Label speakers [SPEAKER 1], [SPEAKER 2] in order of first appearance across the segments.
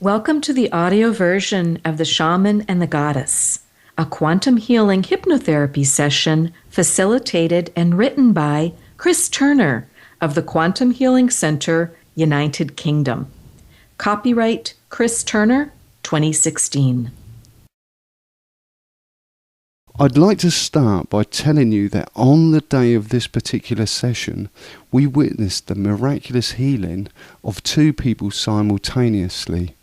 [SPEAKER 1] Welcome to the audio version of The Shaman and the Goddess, a quantum healing hypnotherapy session facilitated and written by Chris Turner of the Quantum Healing Center, United Kingdom. Copyright Chris Turner, 2016.
[SPEAKER 2] I'd like to start by telling you that on the day of this particular session, we witnessed the miraculous healing of two people simultaneously.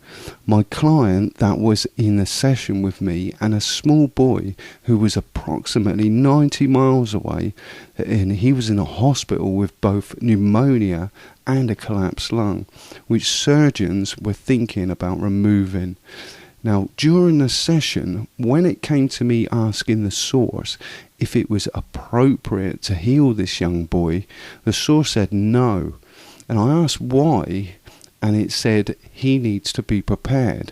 [SPEAKER 2] My client that was in the session with me and a small boy who was approximately 90 miles away, and he was in a hospital with both pneumonia and a collapsed lung, which surgeons were thinking about removing. Now, during the session, when it came to me asking the source if it was appropriate to heal this young boy, the source said no. And I asked why, and it said he needs to be prepared.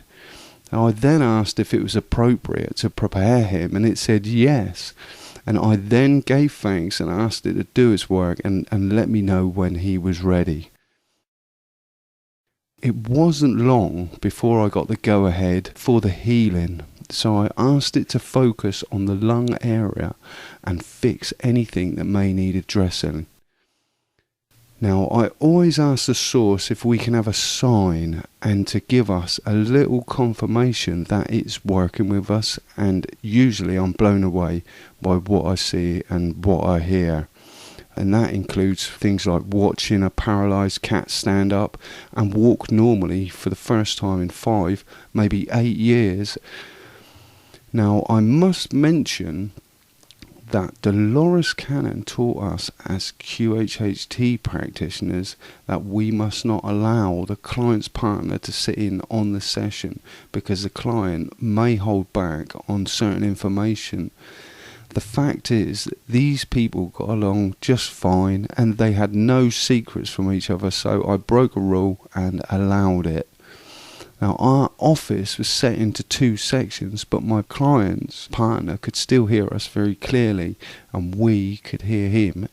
[SPEAKER 2] Now, I then asked if it was appropriate to prepare him, and it said yes. And I then gave thanks and asked it to do its work and let me know when he was ready. It wasn't long before I got the go-ahead for the healing, so I asked it to focus on the lung area and fix anything that may need addressing. Now, I always ask the source if we can have a sign and to give us a little confirmation that it's working with us, and usually I'm blown away by what I see and what I hear. And that includes things like watching a paralysed cat stand up and walk normally for the first time in 5, maybe 8 years. Now, I must mention that Dolores Cannon taught us as QHHT practitioners that we must not allow the client's partner to sit in on the session because the client may hold back on certain information. The fact is that these people got along just fine and they had no secrets from each other, so I broke a rule and allowed it. Now, our office was set into 2 sections, but my client's partner could still hear us very clearly, and we could hear him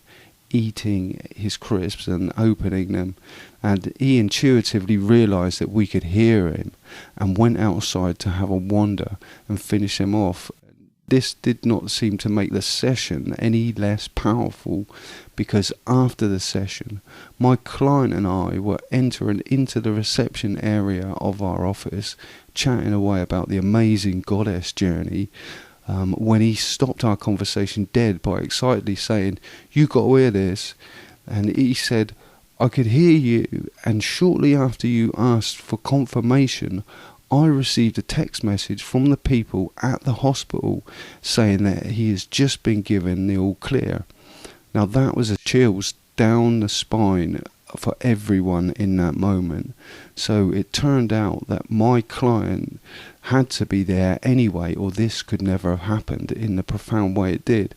[SPEAKER 2] eating his crisps and opening them, and he intuitively realised that we could hear him and went outside to have a wander and finish them off. This did not seem to make the session any less powerful, because after the session, my client and I were entering into the reception area of our office, chatting away about the amazing goddess journey, when he stopped our conversation dead by excitedly saying, "You got to hear this." And he said, "I could hear you, and shortly after you asked for confirmation, I received a text message from the people at the hospital saying that he has just been given the all clear." Now, that was a chills down the spine for everyone in that moment. So it turned out that my client had to be there anyway, or this could never have happened in the profound way it did.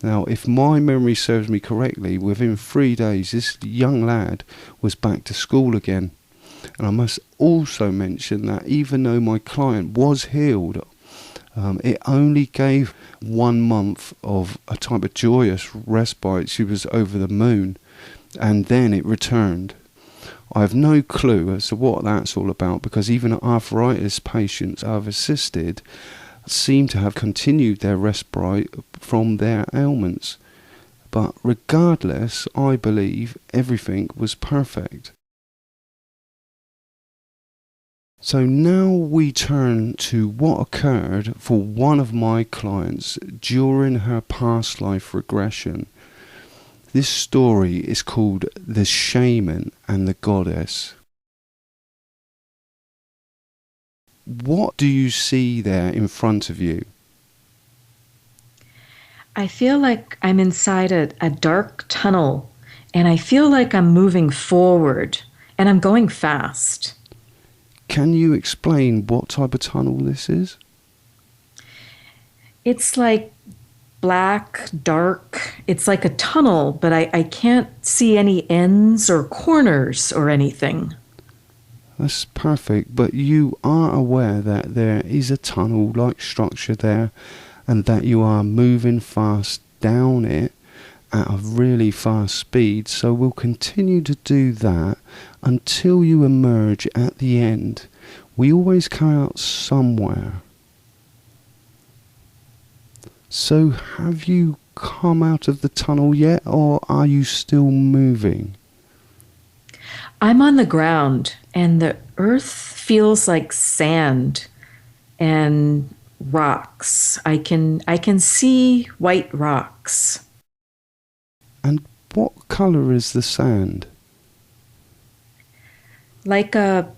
[SPEAKER 2] Now, if my memory serves me correctly, within 3 days, this young lad was back to school again. And I must also mention that even though my client was healed, it only gave 1 month of a type of joyous respite. She was over the moon, and then it returned. I have no clue as to what that's all about, because even arthritis patients I've assisted seem to have continued their respite from their ailments. But regardless, I believe everything was perfect. So now we turn to what occurred for one of my clients during her past life regression. This story is called The Shaman and the Goddess. What do you see there in front of you?
[SPEAKER 1] I feel like I'm inside a dark tunnel, and I feel like I'm moving forward, and I'm going fast.
[SPEAKER 2] Can you explain what type of tunnel this is?
[SPEAKER 1] It's like black, dark. It's like a tunnel, but I can't see any ends or corners or anything.
[SPEAKER 2] That's perfect, but you are aware that there is a tunnel-like structure there and that you are moving fast down it, at a really fast speed, so we'll continue to do that until you emerge at the end. We always come out somewhere. So have you come out of the tunnel yet, or are you still moving?
[SPEAKER 1] I'm on the ground, and the earth feels like sand and rocks. I can see white rocks.
[SPEAKER 2] And what colour is the sand?
[SPEAKER 1] Like a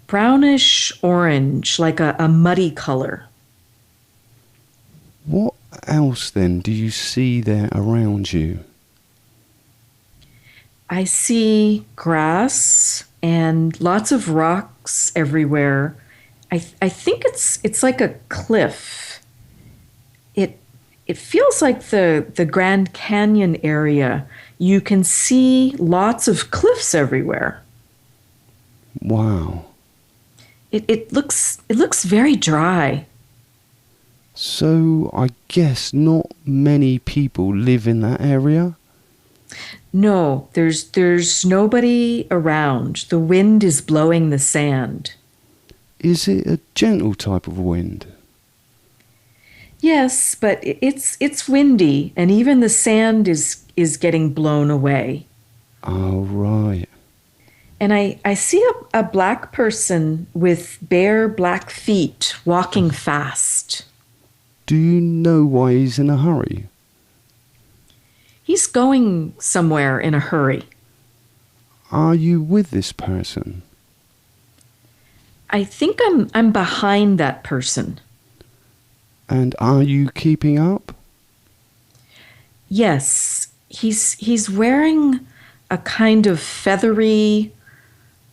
[SPEAKER 1] brownish orange, like a muddy color.
[SPEAKER 2] What else then do you see there around you?
[SPEAKER 1] I see grass and lots of rocks everywhere. I think it's like a cliff. It feels like the Grand Canyon area. You can see lots of cliffs everywhere.
[SPEAKER 2] Wow.
[SPEAKER 1] It looks very dry.
[SPEAKER 2] So I guess not many people live in that area?
[SPEAKER 1] No, there's nobody around. The wind is blowing the sand.
[SPEAKER 2] Is it a gentle type of wind?
[SPEAKER 1] Yes, but it's windy, and even the sand is getting blown away.
[SPEAKER 2] Oh, right.
[SPEAKER 1] And I see a black person with bare black feet walking fast.
[SPEAKER 2] Do you know why he's in a hurry?
[SPEAKER 1] He's going somewhere in a hurry.
[SPEAKER 2] Are you with this person?
[SPEAKER 1] I think I'm behind that person.
[SPEAKER 2] And are you keeping up?
[SPEAKER 1] Yes, he's wearing a kind of feathery,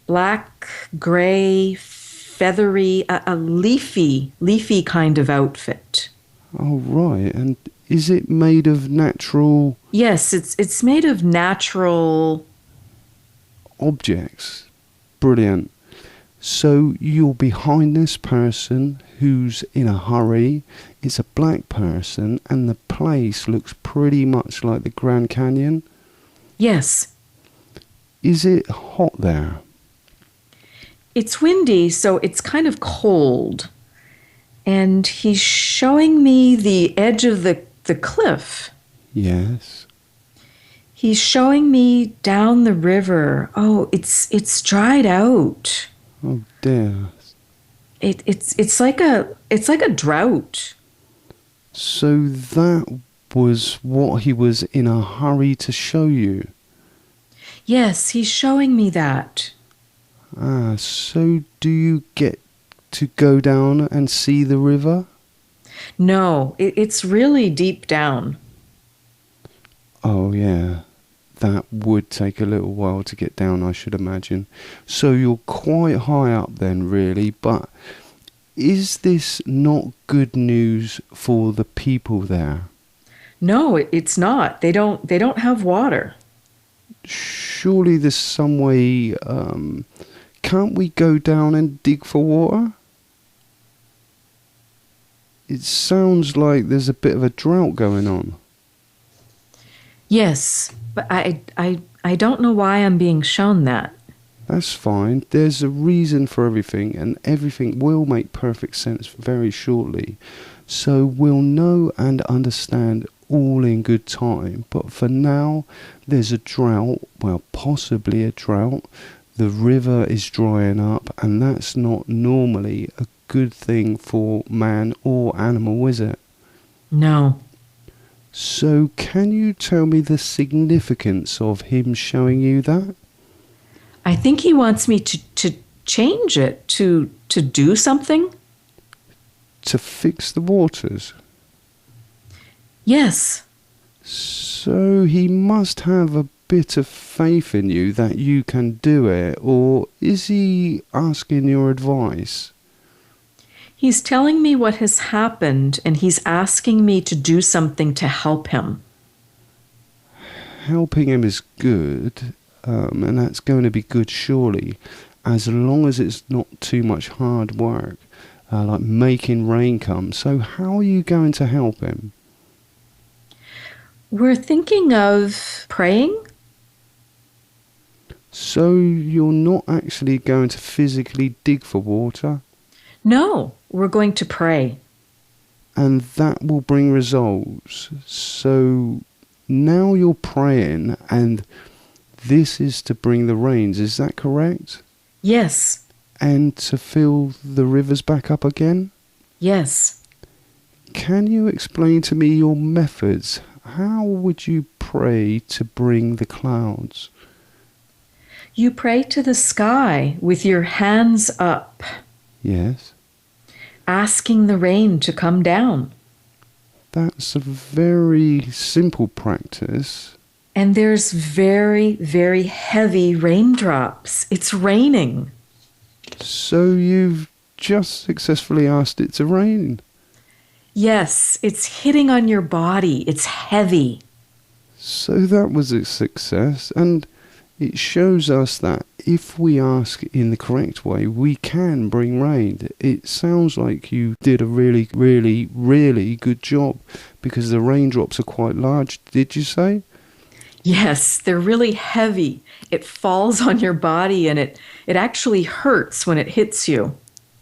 [SPEAKER 1] black, gray, feathery, a leafy kind of outfit.
[SPEAKER 2] Oh, right. And is it made of natural
[SPEAKER 1] Yes, it's made of natural.
[SPEAKER 2] objects? Brilliant. So you're behind this person who's in a hurry. It's a black person, and the place looks pretty much like the Grand Canyon.
[SPEAKER 1] Yes,
[SPEAKER 2] Is it hot there?
[SPEAKER 1] it's windy, so it's kind of cold. And he's showing me the edge of the cliff.
[SPEAKER 2] Yes.
[SPEAKER 1] He's showing me down the river. Oh, it's dried out.
[SPEAKER 2] Oh dear.
[SPEAKER 1] It's like a drought.
[SPEAKER 2] So that was what he was in a hurry to show you.
[SPEAKER 1] Yes, he's showing me that.
[SPEAKER 2] Ah, so do you get to go down and see the river?
[SPEAKER 1] No, it's really deep down.
[SPEAKER 2] Oh yeah, that would take a little while to get down, I should imagine. So you're quite high up then, really, but is this not good news for the people there?
[SPEAKER 1] No, it's not. They don't have water.
[SPEAKER 2] Surely there's some way, can't we go down and dig for water? It sounds like there's a bit of a drought going on.
[SPEAKER 1] Yes, but I don't know why I'm being shown that.
[SPEAKER 2] That's fine. There's a reason for everything, and everything will make perfect sense very shortly. So we'll know and understand all in good time. But for now, there's a drought, well, possibly a drought. The river is drying up, and that's not normally a good thing for man or animal, is it?
[SPEAKER 1] No.
[SPEAKER 2] So can you tell me the significance of him showing you that?
[SPEAKER 1] I think he wants me to change it, to do something.
[SPEAKER 2] To fix the waters?
[SPEAKER 1] Yes.
[SPEAKER 2] So he must have a bit of faith in you that you can do it, or is he asking your advice?
[SPEAKER 1] He's telling me what has happened, and he's asking me to do something to help him.
[SPEAKER 2] Helping him is good, and that's going to be good surely, as long as it's not too much hard work, like making rain come. So how are you going to help him?
[SPEAKER 1] We're thinking of praying?
[SPEAKER 2] So you're not actually going to physically dig for water,
[SPEAKER 1] No, we're going to pray.
[SPEAKER 2] and that will bring results. So now you're praying, and this is to bring the rains, is that correct?
[SPEAKER 1] Yes,
[SPEAKER 2] And to fill the rivers back up again?
[SPEAKER 1] yes.
[SPEAKER 2] Can you explain to me your methods? How would you pray to bring the clouds?
[SPEAKER 1] You pray to the sky with your hands up,
[SPEAKER 2] Yes,
[SPEAKER 1] asking the rain to come down.
[SPEAKER 2] that's a very simple practice.
[SPEAKER 1] And there's very, very heavy raindrops. It's raining.
[SPEAKER 2] So you've just successfully asked it to rain.
[SPEAKER 1] Yes, it's hitting on your body. It's heavy.
[SPEAKER 2] So that was a success, and it shows us that if we ask in the correct way, we can bring rain. It sounds like you did a really, really, really good job, because the raindrops are quite large, did you say?
[SPEAKER 1] Yes, they're really heavy. It falls on your body and it actually hurts when it hits you.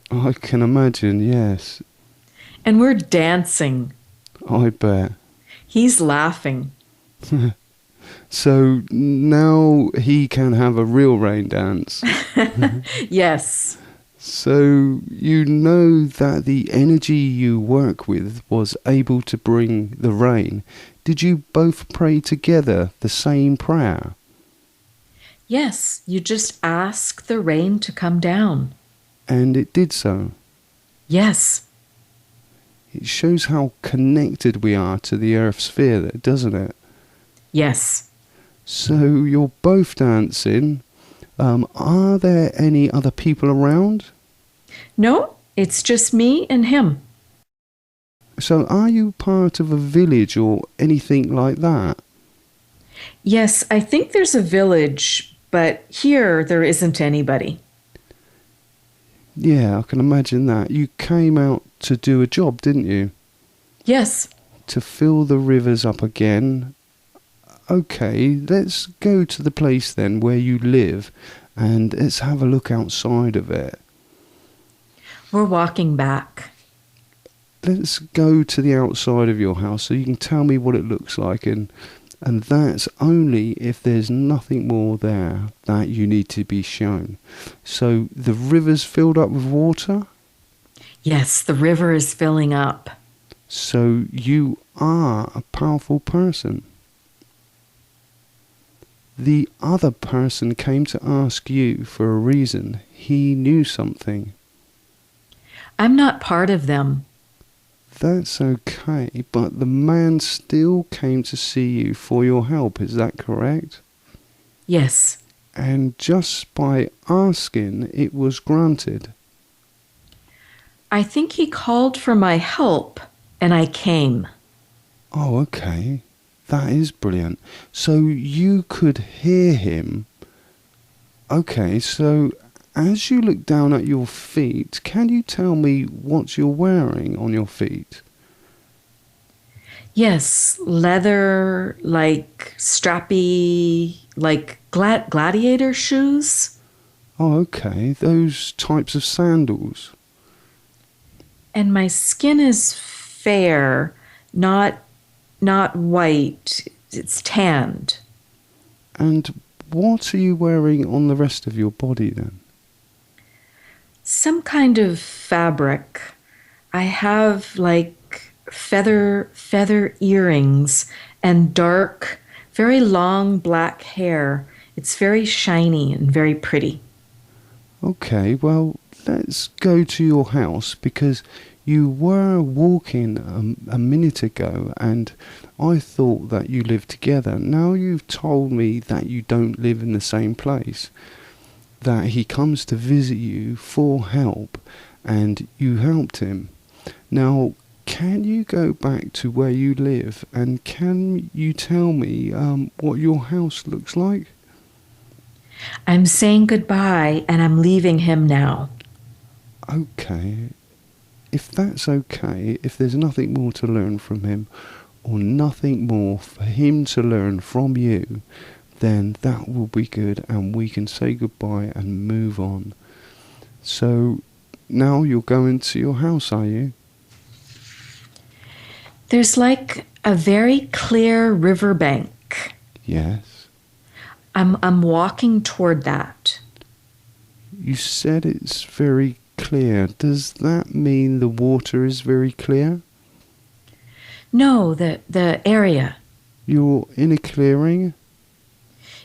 [SPEAKER 2] I can imagine, yes.
[SPEAKER 1] And we're dancing.
[SPEAKER 2] I bet.
[SPEAKER 1] He's laughing.
[SPEAKER 2] So now he can have a real rain dance.
[SPEAKER 1] Yes.
[SPEAKER 2] So you know that the energy you work with was able to bring the rain. Did you both pray together the same prayer?
[SPEAKER 1] Yes, you just ask the rain to come down.
[SPEAKER 2] And it did so.
[SPEAKER 1] Yes.
[SPEAKER 2] It shows how connected we are to the earth sphere, doesn't it?
[SPEAKER 1] Yes.
[SPEAKER 2] So you're both dancing. Are there any other people around?
[SPEAKER 1] No, it's just me and him.
[SPEAKER 2] So are you part of a village or anything like that?
[SPEAKER 1] Yes, I think there's a village, but here there isn't anybody.
[SPEAKER 2] Yeah, I can imagine that. You came out to do a job, didn't you?
[SPEAKER 1] Yes.
[SPEAKER 2] To fill the rivers up again. Okay, let's go to the place then where you live, and let's have a look outside of it.
[SPEAKER 1] We're walking back.
[SPEAKER 2] Let's go to the outside of your house so you can tell me what it looks like, and that's only if there's nothing more there that you need to be shown. So the river's filled up with water?
[SPEAKER 1] Yes, the river is filling up.
[SPEAKER 2] So you are a powerful person. The other person came to ask you for a reason. He knew something.
[SPEAKER 1] I'm not part of them.
[SPEAKER 2] That's okay, but the man still came to see you for your help, is that correct?
[SPEAKER 1] Yes.
[SPEAKER 2] And just by asking, it was granted.
[SPEAKER 1] I think he called for my help, and I came.
[SPEAKER 2] Oh, okay. That is brilliant. So you could hear him. Okay, so as you look down at your feet, can you tell me what you're wearing on your feet?
[SPEAKER 1] Yes, leather, like strappy, like gladiator shoes.
[SPEAKER 2] Oh, okay. Those types of sandals.
[SPEAKER 1] And my skin is fair, not white. It's tanned.
[SPEAKER 2] And what are you wearing on the rest of your body then?
[SPEAKER 1] Some kind of fabric. I have like feather earrings and dark, very long black hair. It's very shiny and very pretty.
[SPEAKER 2] Okay, well, let's go to your house, because you were walking a minute ago and I thought that you lived together. Now you've told me that you don't live in the same place, that he comes to visit you for help and you helped him. Now, can you go back to where you live and can you tell me what your house looks like?
[SPEAKER 1] I'm saying goodbye and I'm leaving him now.
[SPEAKER 2] Okay. If that's okay, if there's nothing more to learn from him, or nothing more for him to learn from you, then that will be good, and we can say goodbye and move on. So now you're going to your house, are you?
[SPEAKER 1] There's like a very clear riverbank.
[SPEAKER 2] Yes.
[SPEAKER 1] I'm walking toward that.
[SPEAKER 2] You said it's very clear. Does that mean the water is very clear?
[SPEAKER 1] No, the area.
[SPEAKER 2] You're in a clearing?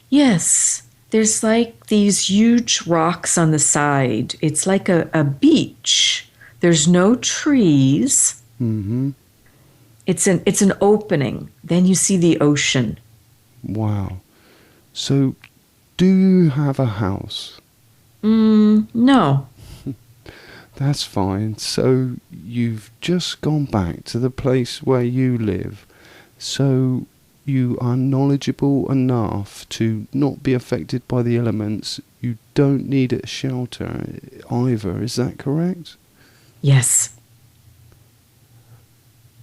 [SPEAKER 1] Yes, there's like these huge rocks on the side. It's like a beach. There's no trees.
[SPEAKER 2] Mm-hmm.
[SPEAKER 1] It's an opening. Then you see the ocean.
[SPEAKER 2] Wow. So, do you have a house?
[SPEAKER 1] No.
[SPEAKER 2] That's fine. So, you've just gone back to the place where you live. So, you are knowledgeable enough to not be affected by the elements. You don't need a shelter either. Is that correct?
[SPEAKER 1] Yes.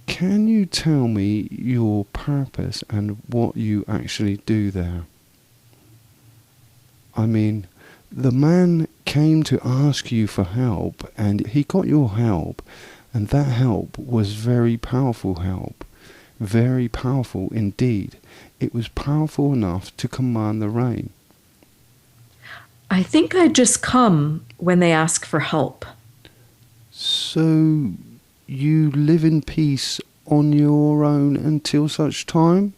[SPEAKER 2] Can you tell me your purpose and what you actually do there? I mean, the man came to ask you for help, and he got your help, and that help was very powerful help. Very powerful indeed. It was powerful enough to command the rain.
[SPEAKER 1] I think I just come when they ask for help.
[SPEAKER 2] So, you live in peace on your own until such time?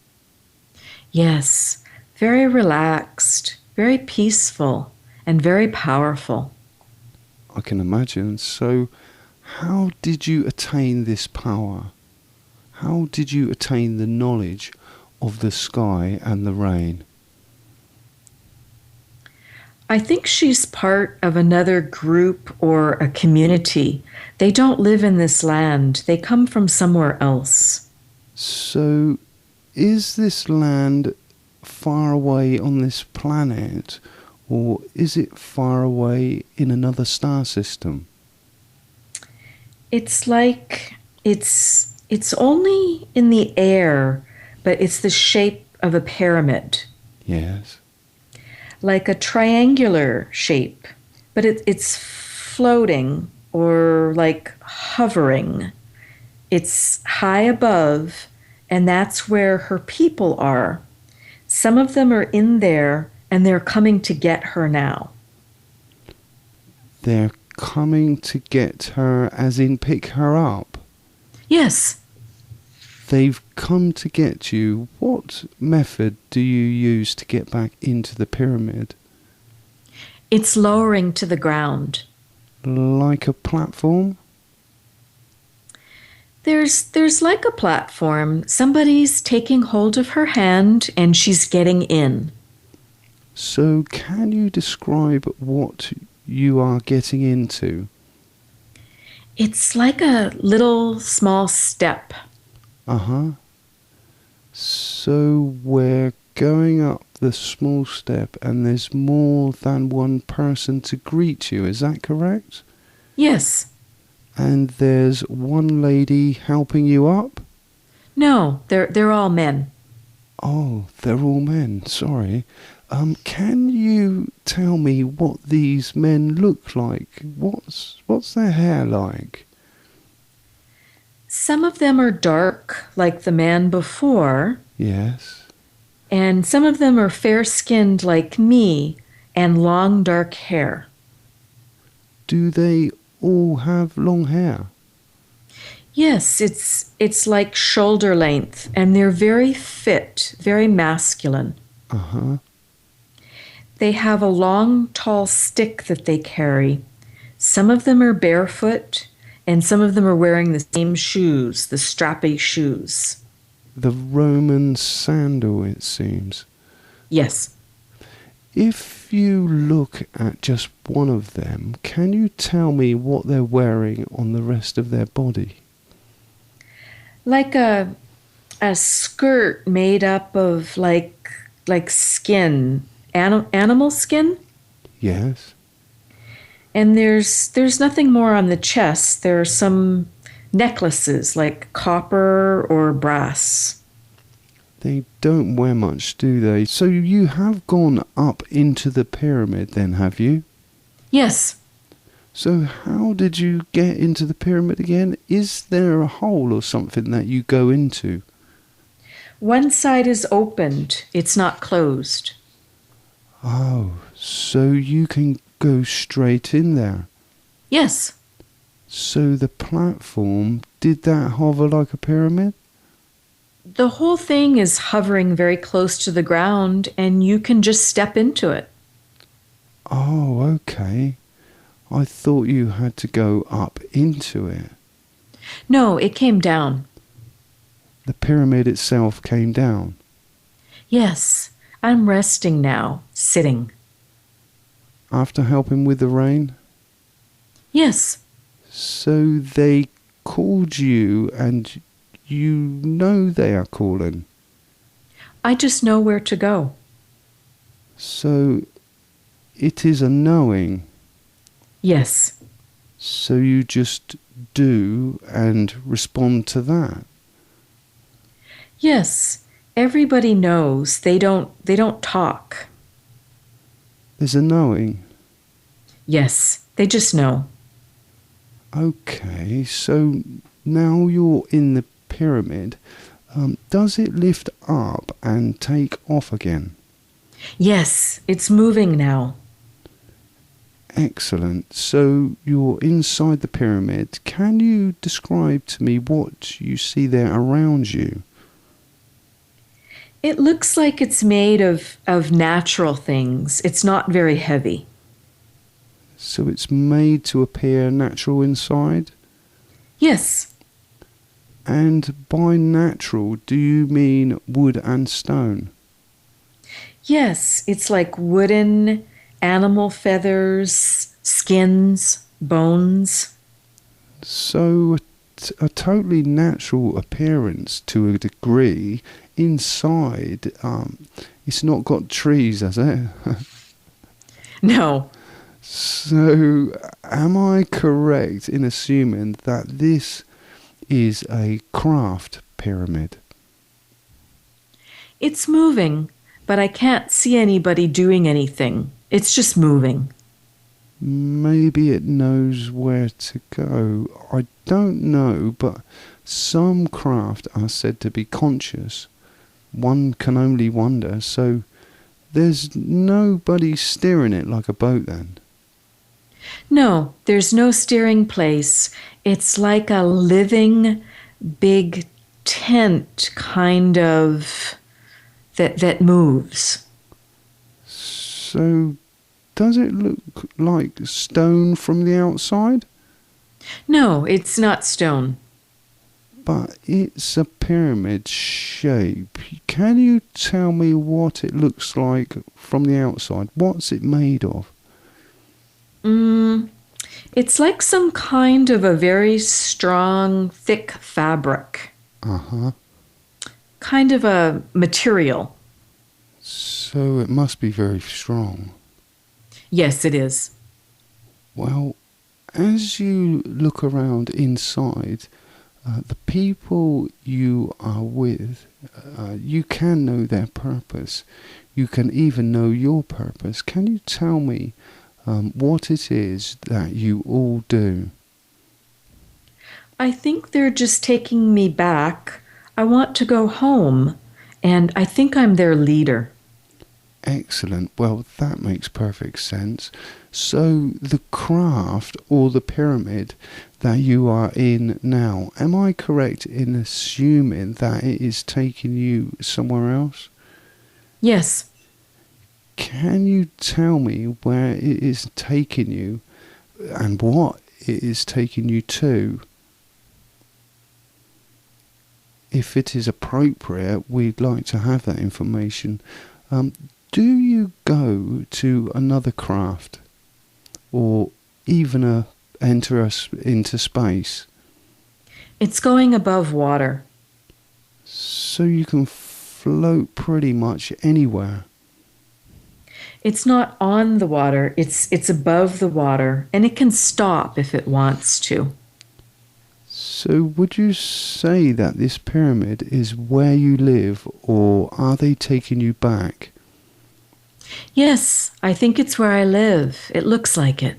[SPEAKER 1] Yes, very relaxed, very peaceful, and very powerful.
[SPEAKER 2] I can imagine. So, how did you attain this power? How did you attain the knowledge of the sky and the rain?
[SPEAKER 1] I think she's part of another group or a community. They don't live in this land. They come from somewhere else.
[SPEAKER 2] So, is this land far away on this planet, or is it far away in another star system?
[SPEAKER 1] It's like it's only in the air, but it's the shape of a pyramid.
[SPEAKER 2] Yes.
[SPEAKER 1] Like a triangular shape, but it's floating or like hovering. It's high above, and that's where her people are. Some of them are in there, and they're coming to get her now.
[SPEAKER 2] They're coming to get her, as in pick her up?
[SPEAKER 1] Yes.
[SPEAKER 2] They've come to get you. What method do you use to get back into the pyramid?
[SPEAKER 1] It's lowering to the ground.
[SPEAKER 2] Like a platform?
[SPEAKER 1] There's like a platform. Somebody's taking hold of her hand and she's getting in.
[SPEAKER 2] So can you describe what you are getting into?
[SPEAKER 1] It's like a little small step.
[SPEAKER 2] Uh-huh. So we're going up the small step and there's more than one person to greet you, is that correct?
[SPEAKER 1] Yes.
[SPEAKER 2] And there's one lady helping you up?
[SPEAKER 1] No, they're all men.
[SPEAKER 2] Oh, they're all men, sorry. Can you tell me what these men look like? What's their hair like?
[SPEAKER 1] Some of them are dark, like the man before.
[SPEAKER 2] Yes.
[SPEAKER 1] And some of them are fair-skinned like me and long dark hair.
[SPEAKER 2] Do they all have long hair?
[SPEAKER 1] Yes, it's like shoulder length, and they're very fit, very masculine.
[SPEAKER 2] Uh-huh.
[SPEAKER 1] They have a long, tall stick that they carry. Some of them are barefoot, and some of them are wearing the same shoes, the strappy shoes.
[SPEAKER 2] The Roman sandal, it seems.
[SPEAKER 1] Yes.
[SPEAKER 2] If you look at just one of them, can you tell me what they're wearing on the rest of their body?
[SPEAKER 1] Like a skirt made up of like skin, animal skin.
[SPEAKER 2] Yes.
[SPEAKER 1] And there's nothing more on the chest. There are some necklaces like copper or brass.
[SPEAKER 2] They don't wear much, do they? So you have gone up into the pyramid then, have you?
[SPEAKER 1] Yes.
[SPEAKER 2] So how did you get into the pyramid again? Is there a hole or something that you go into?
[SPEAKER 1] One side is opened, it's not closed.
[SPEAKER 2] Oh, so you can go straight in there.
[SPEAKER 1] Yes.
[SPEAKER 2] So the platform, did that hover like a pyramid?
[SPEAKER 1] The whole thing is hovering very close to the ground, and you can just step into it.
[SPEAKER 2] Oh, okay. I thought you had to go up into it.
[SPEAKER 1] No, it came down.
[SPEAKER 2] The pyramid itself came down.
[SPEAKER 1] Yes, I'm resting now, sitting.
[SPEAKER 2] After helping with the rain?
[SPEAKER 1] Yes.
[SPEAKER 2] So they called you and you know they are calling.
[SPEAKER 1] I just know where to go.
[SPEAKER 2] So it is a knowing.
[SPEAKER 1] Yes.
[SPEAKER 2] So you just do and respond to that.
[SPEAKER 1] Yes. Everybody knows. They don't talk.
[SPEAKER 2] There's a knowing.
[SPEAKER 1] Yes, they just know.
[SPEAKER 2] Okay, so now you're in the pyramid. Does it lift up and take off again?
[SPEAKER 1] Yes, it's moving now.
[SPEAKER 2] Excellent. So you're inside the pyramid. Can you describe to me what you see there around you?
[SPEAKER 1] It looks like it's made of natural things. It's not very heavy.
[SPEAKER 2] So it's made to appear natural inside?
[SPEAKER 1] Yes.
[SPEAKER 2] And by natural, do you mean wood and stone?
[SPEAKER 1] Yes, it's like wooden, animal feathers, skins, bones.
[SPEAKER 2] So a totally natural appearance to a degree. Inside, it's not got trees, has it?
[SPEAKER 1] No.
[SPEAKER 2] So, am I correct in assuming that this is a craft pyramid?
[SPEAKER 1] It's moving, but I can't see anybody doing anything. It's just moving.
[SPEAKER 2] Maybe it knows where to go. I don't know, but some craft are said to be conscious. One can only wonder. So, there's nobody steering it like a boat then?
[SPEAKER 1] No, there's no steering place. It's like a living big tent kind of that moves.
[SPEAKER 2] So, does it look like stone from the outside?
[SPEAKER 1] No, it's not stone.
[SPEAKER 2] But it's a pyramid shape. Can you tell me what it looks like from the outside? What's it made of?
[SPEAKER 1] It's like some kind of a very strong, thick fabric.
[SPEAKER 2] Uh-huh.
[SPEAKER 1] Kind of a material.
[SPEAKER 2] So it must be very strong.
[SPEAKER 1] Yes, it is.
[SPEAKER 2] Well, as you look around inside, the people you are with, you can know their purpose. You can even know your purpose. Can you tell me what it is that you all do?
[SPEAKER 1] I think they're just taking me back. I want to go home, and I think I'm their leader.
[SPEAKER 2] Excellent. Well, that makes perfect sense. So the craft or the pyramid that you are in now, am I correct in assuming that it is taking you somewhere else?
[SPEAKER 1] Yes.
[SPEAKER 2] Can you tell me where it is taking you and what it is taking you to? If it is appropriate, we'd like to have that information. Do you go to another craft or even enter us into space?
[SPEAKER 1] It's going above water.
[SPEAKER 2] So you can float pretty much anywhere.
[SPEAKER 1] It's not on the water, it's above the water, and it can stop if it wants to.
[SPEAKER 2] So would you say that this pyramid is where you live, or are they taking you back?
[SPEAKER 1] Yes, I think it's where I live. It looks like it.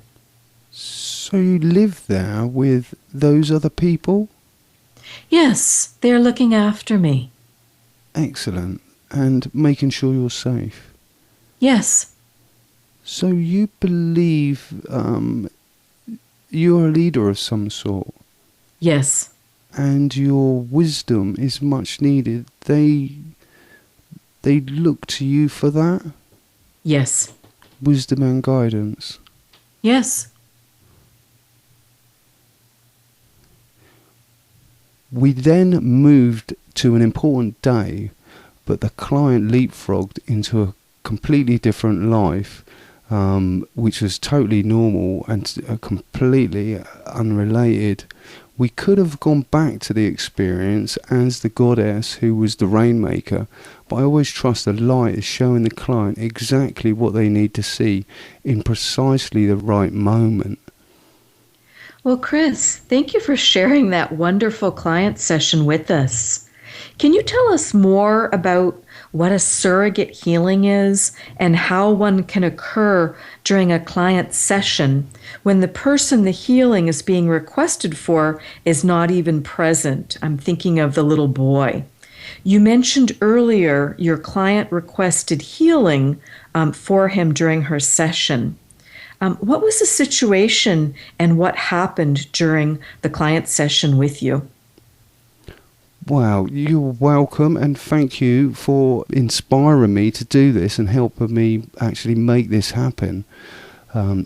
[SPEAKER 2] So you live there with those other people?
[SPEAKER 1] Yes, they're looking after me.
[SPEAKER 2] Excellent. And making sure you're safe.
[SPEAKER 1] Yes.
[SPEAKER 2] So you believe you're a leader of some sort?
[SPEAKER 1] Yes.
[SPEAKER 2] And your wisdom is much needed. They look to you for that?
[SPEAKER 1] Yes.
[SPEAKER 2] Wisdom and guidance.
[SPEAKER 1] Yes.
[SPEAKER 2] We then moved to an important day, but the client leapfrogged into a completely different life, which was totally normal and completely unrelated. We could have gone back to the experience as the goddess who was the rainmaker, but I always trust the light is showing the client exactly what they need to see in precisely the right moment.
[SPEAKER 1] Well, Chris, thank you for sharing that wonderful client session with us. Can you tell us more about what a surrogate healing is and how one can occur during a client session when the person the healing is being requested for is not even present? I'm thinking of the little boy. You mentioned earlier your client requested healing for him during her session. What was the situation and what happened during the client session with you?
[SPEAKER 2] Wow, you're welcome, and thank you for inspiring me to do this and helping me actually make this happen.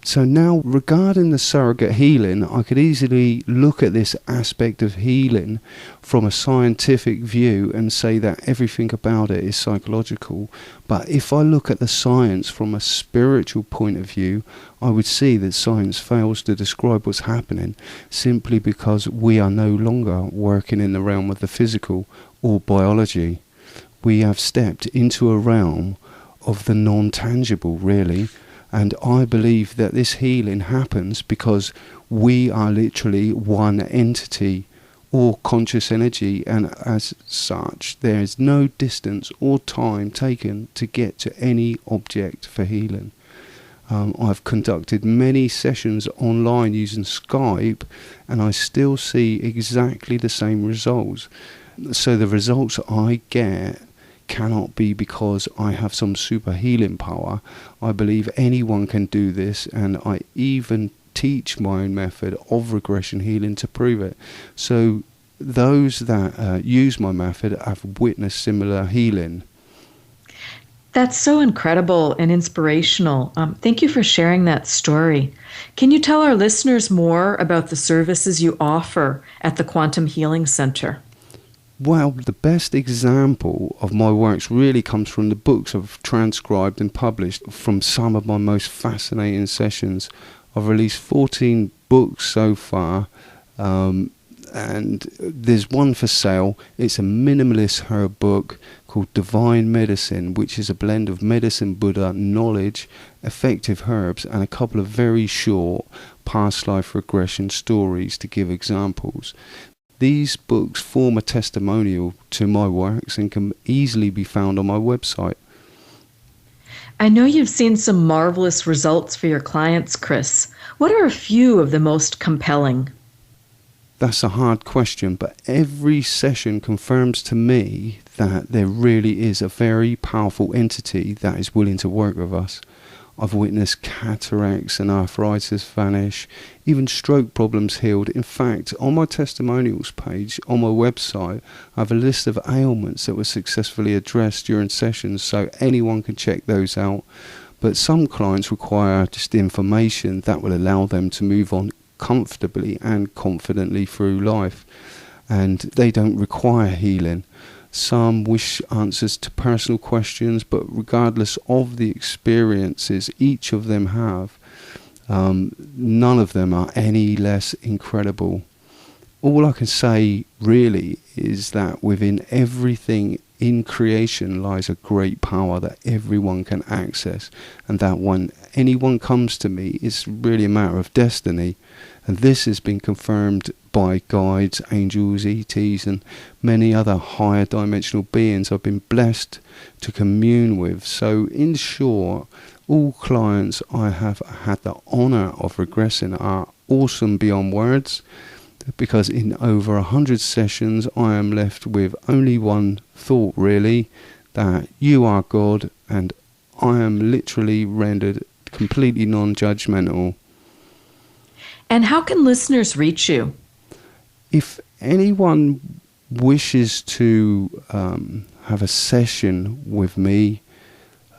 [SPEAKER 2] So now, regarding the surrogate healing, I could easily look at this aspect of healing from a scientific view and say that everything about it is psychological. But if I look at the science from a spiritual point of view, I would see that science fails to describe what's happening simply because we are no longer working in the realm of the physical or biology. We have stepped into a realm of the non-tangible, really. And I believe that this healing happens because we are literally one entity or conscious energy, and as such there is no distance or time taken to get to any object for healing. I've conducted many sessions online using Skype, and I still see exactly the same results. So the results I get cannot be because I have some super healing power. I believe anyone can do this, and I even teach my own method of regression healing to prove it. So those that use my method have witnessed similar healing.
[SPEAKER 1] That's so incredible and inspirational. Thank you for sharing that story. Can you tell our listeners more about the services you offer at the Quantum Healing Center?
[SPEAKER 2] Well, the best example of my works really comes from the books I've transcribed and published from some of my most fascinating sessions. I've released 14 books so far, and there's one for sale. It's a minimalist herb book called Divine Medicine, which is a blend of medicine, Buddha, knowledge, effective herbs, and a couple of very short past life regression stories to give examples. These books form a testimonial to my works and can easily be found on my website.
[SPEAKER 1] I know you've seen some marvelous results for your clients, Chris. What are a few of the most compelling?
[SPEAKER 2] That's a hard question, but every session confirms to me that there really is a very powerful entity that is willing to work with us. I've witnessed cataracts and arthritis vanish, even stroke problems healed. In fact, on my testimonials page on my website, I have a list of ailments that were successfully addressed during sessions, so anyone can check those out. But some clients require just information that will allow them to move on comfortably and confidently through life, and they don't require healing. Some wish answers to personal questions, but regardless of the experiences each of them have, none of them are any less incredible. All I can say really is that within everything in creation lies a great power that everyone can access, and that when anyone comes to me, it's really a matter of destiny. And this has been confirmed by guides, angels, ETs, and many other higher dimensional beings I've been blessed to commune with. So in short, all clients I have had the honour of regressing are awesome beyond words, because in over 100 sessions I am left with only one thought really, that you are God, and I am literally rendered completely non-judgmental.
[SPEAKER 1] And how can listeners reach you?
[SPEAKER 2] If anyone wishes to have a session with me,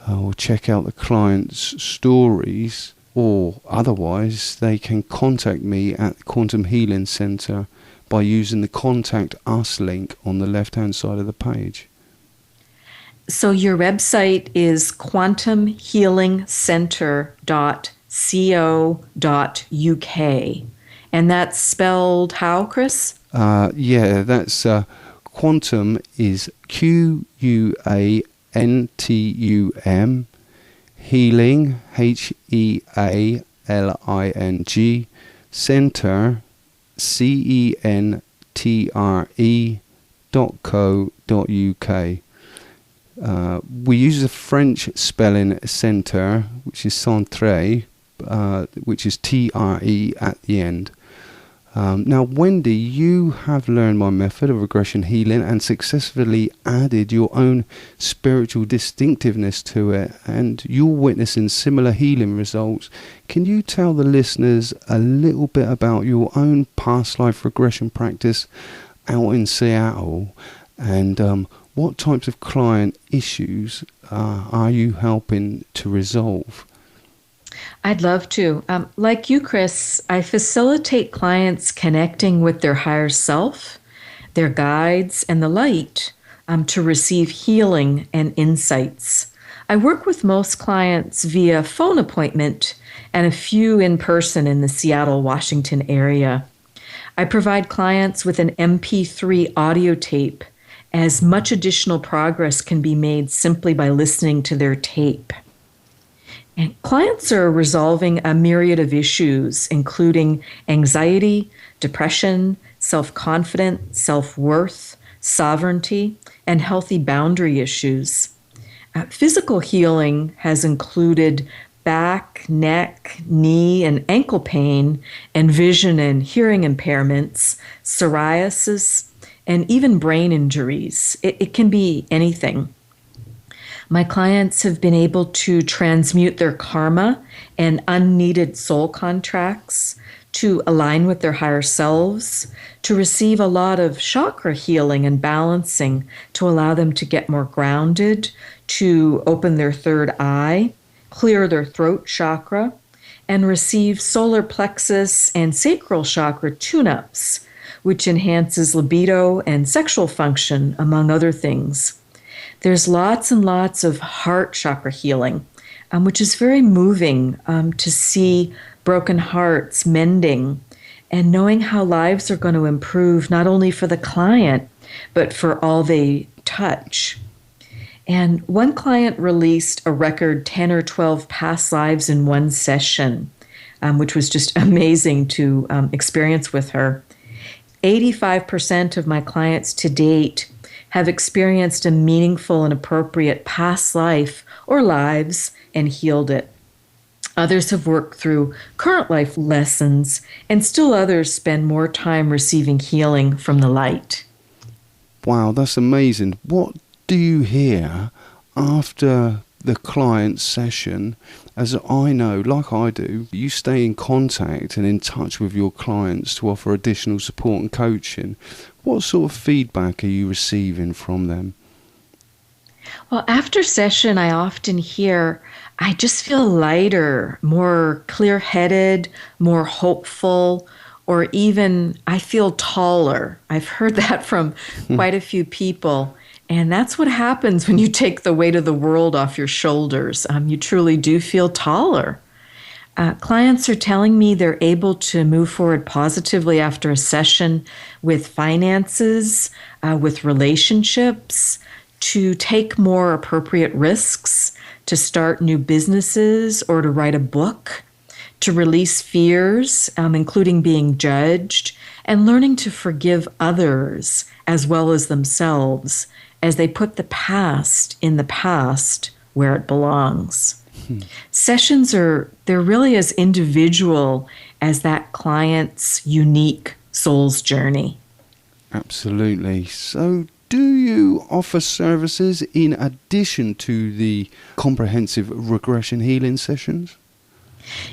[SPEAKER 2] or check out the client's stories, or otherwise they can contact me at the Quantum Healing Centre by using the Contact Us link on the left-hand side of the page.
[SPEAKER 1] So your website is quantumhealingcenter.co.uk. And that's spelled how, Chris?
[SPEAKER 2] Yeah, that's quantum is QUANTUM, healing, HEALING, center, CENTRE.co.uk. We use the French spelling centre, which is centre, which is TRE at the end. Now, Wendy, you have learned my method of regression healing and successfully added your own spiritual distinctiveness to it, and you're witnessing similar healing results. Can you tell the listeners a little bit about your own past life regression practice out in Seattle, and what types of client issues are you helping to resolve?
[SPEAKER 1] I'd love to. Like you, Chris, I facilitate clients connecting with their higher self, their guides, and the light to receive healing and insights. I work with most clients via phone appointment and a few in person in the Seattle, Washington area. I provide clients with an MP3 audio tape, as much additional progress can be made simply by listening to their tape. And clients are resolving a myriad of issues, including anxiety, depression, self-confidence, self-worth, sovereignty, and healthy boundary issues. Physical healing has included back, neck, knee, and ankle pain, and vision and hearing impairments, psoriasis, and even brain injuries. It can be anything. My clients have been able to transmute their karma and unneeded soul contracts, to align with their higher selves, to receive a lot of chakra healing and balancing to allow them to get more grounded, to open their third eye, clear their throat chakra, and receive solar plexus and sacral chakra tune-ups, which enhances libido and sexual function, among other things. There's lots and lots of heart chakra healing, which is very moving to see broken hearts mending and knowing how lives are going to improve not only for the client, but for all they touch. And one client released a record 10 or 12 past lives in one session, which was just amazing to experience with her. 85% of my clients to date have experienced a meaningful and appropriate past life or lives and healed it. Others have worked through current life lessons, and still others spend more time receiving healing from the light.
[SPEAKER 2] Wow, that's amazing. What do you hear after the client session? As I know, like I do, you stay in contact and in touch with your clients to offer additional support and coaching. What sort of feedback are you receiving from them?
[SPEAKER 1] Well, after session, I often hear, I just feel lighter, more clear-headed, more hopeful, or even I feel taller. I've heard that from quite a few people. And that's what happens when you take the weight of the world off your shoulders. You truly do feel taller. Clients are telling me they're able to move forward positively after a session with finances, with relationships, to take more appropriate risks, to start new businesses or to write a book, to release fears, including being judged, and learning to forgive others as well as themselves as they put the past in the past where it belongs. Sessions they're really as individual as that client's unique soul's journey.
[SPEAKER 2] Absolutely. So, do you offer services in addition to the comprehensive regression healing sessions?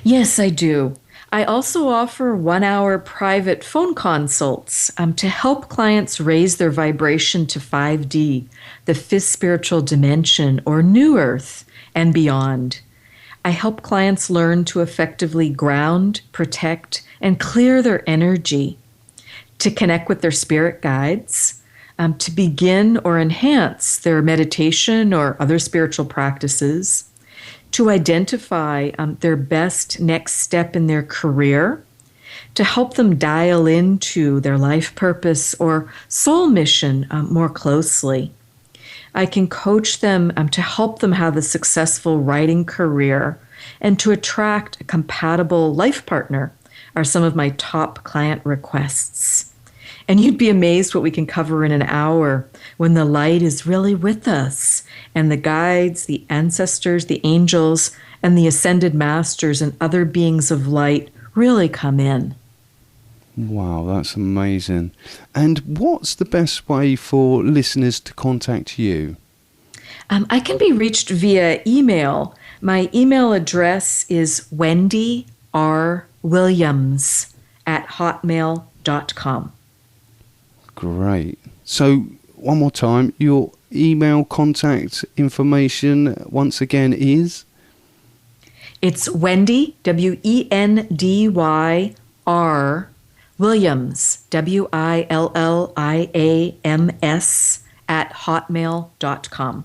[SPEAKER 1] Yes, I do. I also offer 1-hour private phone consults to help clients raise their vibration to 5D, the fifth spiritual dimension, or New Earth, and beyond. I help clients learn to effectively ground, protect, and clear their energy, to connect with their spirit guides, to begin or enhance their meditation or other spiritual practices, to identify their best next step in their career, to help them dial into their life purpose or soul mission more closely. I can coach them to help them have a successful writing career and to attract a compatible life partner are some of my top client requests. And you'd be amazed what we can cover in an hour when the light is really with us and the guides, the ancestors, the angels, and the ascended masters and other beings of light really come in.
[SPEAKER 2] Wow, that's amazing. And what's the best way for listeners to contact you?
[SPEAKER 1] I can be reached via email. My email address is wendyrwilliams@hotmail.com.
[SPEAKER 2] Great. So, one more time, your email contact information once again is?
[SPEAKER 1] It's Wendy, WENDYR, Williams, WILLIAMS, @hotmail.com.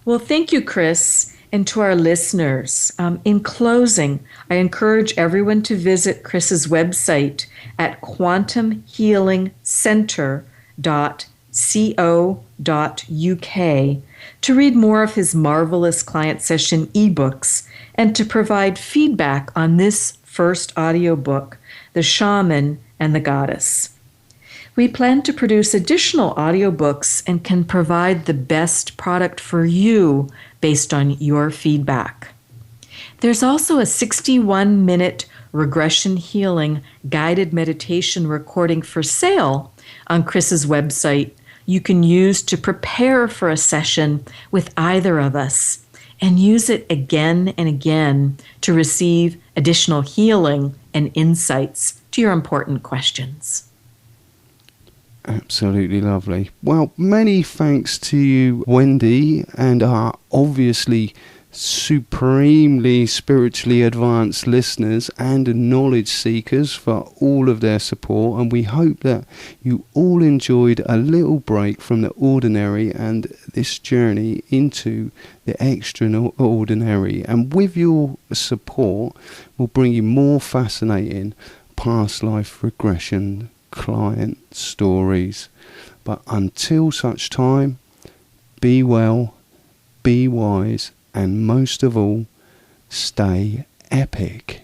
[SPEAKER 1] Well, thank you, Chris, and to our listeners. In closing, I encourage everyone to visit Chris's website at quantumhealingcenter.co.uk to read more of his marvelous client session ebooks and to provide feedback on this first audiobook, The Shaman and the Goddess. We plan to produce additional audiobooks and can provide the best product for you based on your feedback. There's also a 61-minute regression healing guided meditation recording for sale on Chris's website you can use to prepare for a session with either of us and use it again and again to receive additional healing and insights to your important questions.
[SPEAKER 2] Absolutely lovely. Well, many thanks to you, Wendy, and our obviously supremely spiritually advanced listeners and knowledge seekers for all of their support, and we hope that you all enjoyed a little break from the ordinary and this journey into the extraordinary, and with your support we'll bring you more fascinating past life regression client stories. But until such time, be well, be wise, and most of all, stay epic.